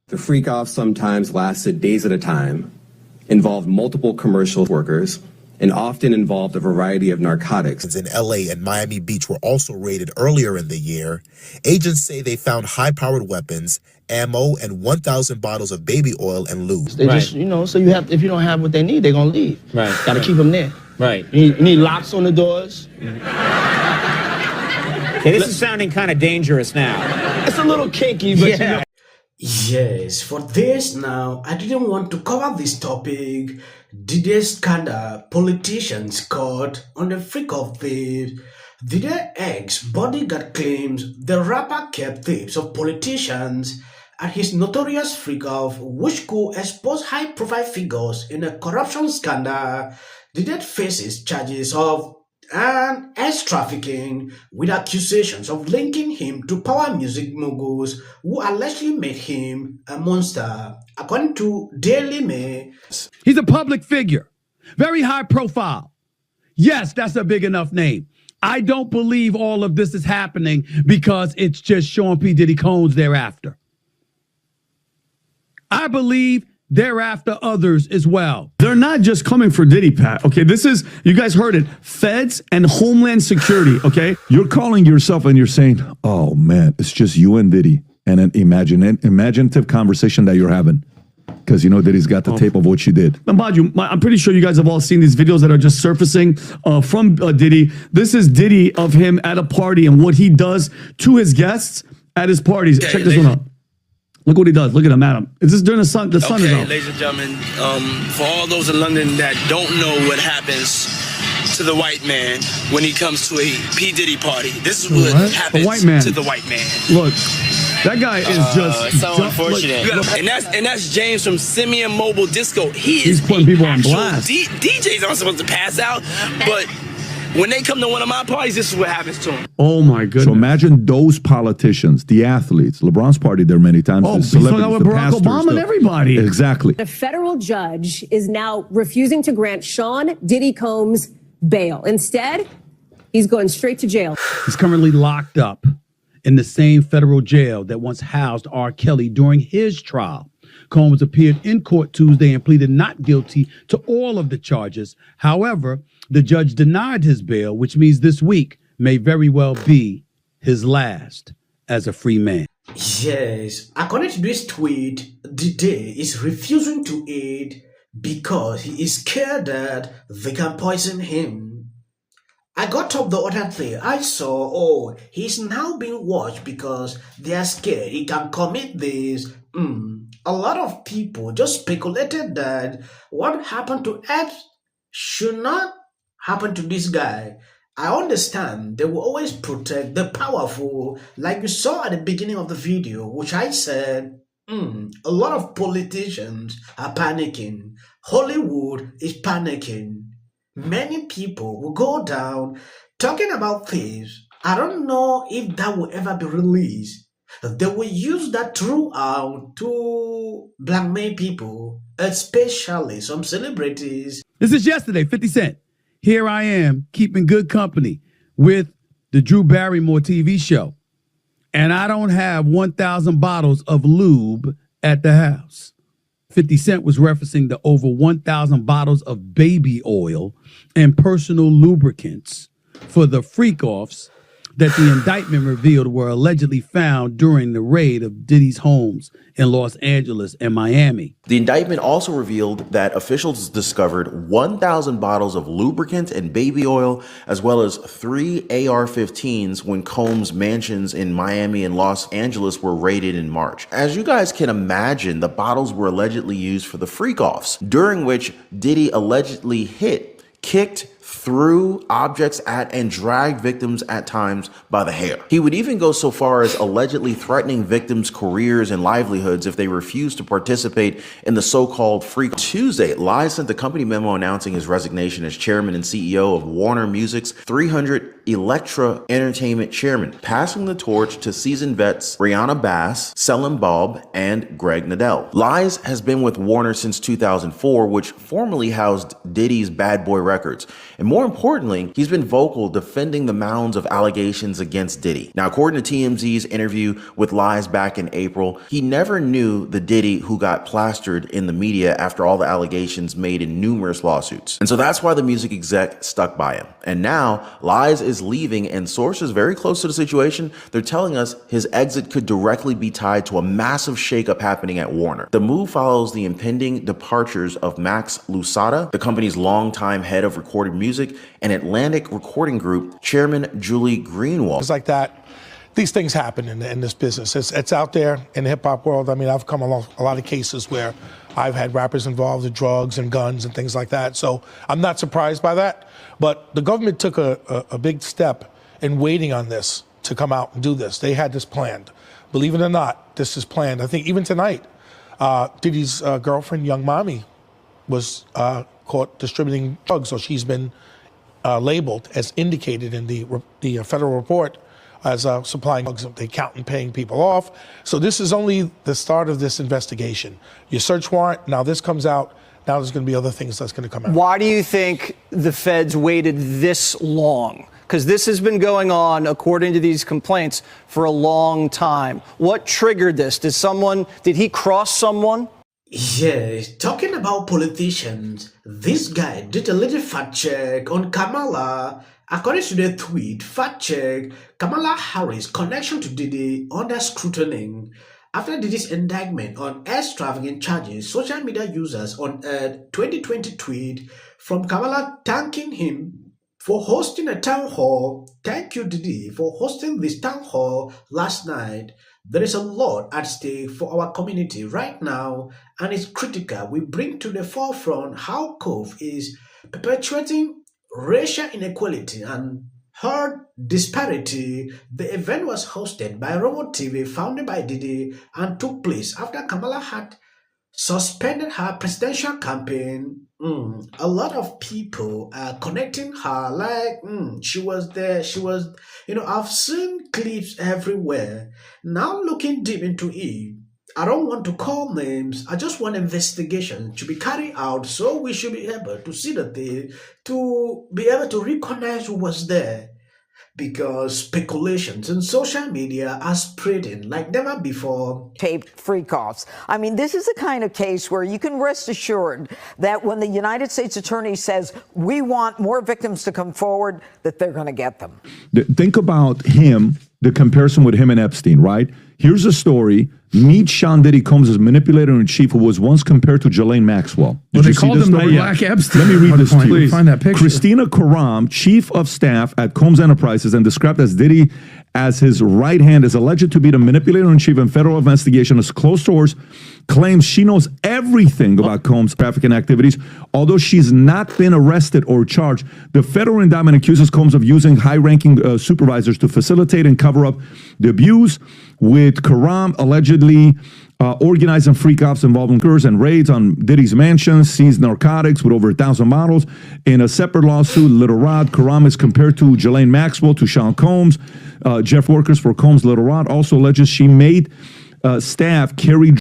The freak-off sometimes lasted days at a time, involved multiple commercial workers, and often involved a variety of narcotics. In LA and Miami Beach were also raided earlier in the year. Agents say they found high-powered weapons, ammo, and 1,000 bottles of baby oil and lube. They just, you know, so you have, if you don't have what they need, they're gonna leave. Right. Gotta keep them there. Right. You need locks on the doors. Okay, this is sounding kind of dangerous now. It's a little kinky, but you know. Yes, for this now, I didn't want to cover this topic. Diddy scandal, politicians caught on the freak of thieves. Diddy ex Bodyguard claims the rapper kept tapes of politicians at his notorious freak off, which could expose high-profile figures in a corruption scandal. Diddy faces charges of ex trafficking with accusations of linking him to power music moguls who allegedly made him a monster. According to Daily Mail, he's a public figure, very high profile. Yes, that's a big enough name. I don't believe all of this is happening because it's just Sean P. Diddy Combs thereafter. I believe thereafter others as well. They're not just coming for Diddy, Pat. Okay, this is, you guys heard it, feds and Homeland Security, okay? You're calling yourself and you're saying, oh man, it's just you and Diddy and an imaginative conversation that you're having. Because you know Diddy's got the tape of what you did. And Badu, I'm pretty sure you guys have all seen these videos that are just surfacing from Diddy. This is Diddy of him at a party and what he does to his guests at his parties. Check this one out. Look what he does. Look at him, Adam. Is this during the sun? The sun is out. Ladies and gentlemen, for all those in London that don't know what happens to the white man when he comes to a P. Diddy party, this is what happens to the white man. Look, that guy is just so unfortunate. And that's James from Simeon Mobile Disco. He's putting people on blast. DJs aren't supposed to pass out, but when they come to one of my parties, this is what happens to them. Oh my goodness! So imagine those politicians, the athletes. LeBron's partied there many times. Oh, he's hung out with Barack Obama and everybody. Exactly. A federal judge is now refusing to grant Sean Diddy Combs bail. Instead, he's going straight to jail. He's currently locked up in the same federal jail that once housed R. Kelly during his trial. Combs appeared in court Tuesday and pleaded not guilty to all of the charges. However, the judge denied his bail, which means this week may very well be his last as a free man. Yes, according to this tweet, Diddy is refusing to aid because he is scared that they can poison him. I got up the other day, I saw, oh, he's now being watched because they are scared he can commit this. A lot of people just speculated that what happened to Ed should not happen to this guy. I understand they will always protect the powerful, like you saw at the beginning of the video, which I said, a lot of politicians are panicking. Hollywood is panicking. Many people will go down talking about things. I don't know if that will ever be released. They will use that throughout to blackmail people, especially some celebrities. This is yesterday, 50 Cent. Here I am keeping good company with the Drew Barrymore TV show. And I don't have 1,000 bottles of lube at the house. 50 Cent was referencing the over 1,000 bottles of baby oil and personal lubricants for the freak-offs that the indictment revealed were allegedly found during the raid of Diddy's homes in Los Angeles and Miami. The indictment also revealed that officials discovered 1,000 bottles of lubricant and baby oil, as well as 3 AR-15s when Combs' mansions in Miami and Los Angeles were raided in March. As you guys can imagine, the bottles were allegedly used for the freak-offs, during which Diddy allegedly kicked, threw objects at, and dragged victims at times by the hair. He would even go so far as allegedly threatening victims' careers and livelihoods if they refused to participate in the so-called Freak. Tuesday, Lies sent a company memo announcing his resignation as chairman and CEO of Warner Music's 300 Elektra Entertainment chairman, passing the torch to seasoned vets Brianna Bass, Selim Bob, and Greg Nadell. Lies has been with Warner since 2004, which formerly housed Diddy's Bad Boy Records, And more importantly, he's been vocal defending the mounds of allegations against Diddy. Now, according to TMZ's interview with Lies back in April, he never knew the Diddy who got plastered in the media after all the allegations made in numerous lawsuits. And so that's why the music exec stuck by him. And now Lies is leaving, and sources very close to the situation, they're telling us his exit could directly be tied to a massive shakeup happening at Warner. The move follows the impending departures of Max Lusada, the company's longtime head of recorded music, and Atlantic Recording Group chairman Julie Greenwald. It's like that. These things happen in this business. It's out there in the hip hop world. I mean, I've come along a lot of cases where I've had rappers involved with drugs and guns and things like that. So I'm not surprised by that. But the government took a big step in waiting on this to come out and do this. They had this planned. Believe it or not, this is planned. I think even tonight, Diddy's girlfriend, Young Mommy, was caught distributing drugs. So she's been labeled as indicated in the federal report as supplying drugs. They count and paying people off. So this is only the start of this investigation. Your search warrant, now this comes out. Now there's going to be other things that's going to come out. Why do you think the feds waited this long? Because this has been going on, according to these complaints, for a long time. What triggered this? Did he cross someone? Yeah, talking about politicians, this guy did a little fact check on Kamala. According to the tweet, fact check, Kamala Harris' connection to Diddy under scrutiny. After Diddy's indictment on air trafficking charges, social media users unearthed 2020 tweet from Kamala thanking him for hosting a town hall. Thank you, Diddy, for hosting this town hall last night. There is a lot at stake for our community right now, and it's critical we bring to the forefront how Cove is perpetuating racial inequality and herd disparity. The event was hosted by Robo TV, founded by Diddy, and took place after Kamala had suspended her presidential campaign. A lot of people are connecting her like she was there. She was, I've seen clips everywhere. Now looking deep into it, I don't want to call names. I just want investigation to be carried out, so we should be able to see the thing, to be able to recognize who was there. Because speculations in social media are spreading like never before. Taped freak-offs. I mean, this is the kind of case where you can rest assured that when the United States Attorney says, we want more victims to come forward, that they're going to get them. Think about him, the comparison with him and Epstein, right? Here's a story. Meet Sean Diddy Combs' manipulator-in-chief, who was once compared to Ghislaine Maxwell. Well, they called him the Black Epstein. Let me read this to you. Please. Find that picture. Christina Karam, chief of staff at Combs Enterprises and described as Diddy as his right hand, is alleged to be the manipulator-in-chief in federal investigation. As close source claims she knows everything about Combs' trafficking activities, although she's not been arrested or charged. The federal indictment accuses Combs of using high-ranking supervisors to facilitate and cover up the abuse, with Karam allegedly organizing freak-offs involving curs and raids on Diddy's mansion, seized narcotics with over 1,000 bottles. In a separate lawsuit, Little Rod, Karam is compared to Ghislaine Maxwell, to Sean Combs. Jeff Workers for Combs Little Rod also alleges she made staff carry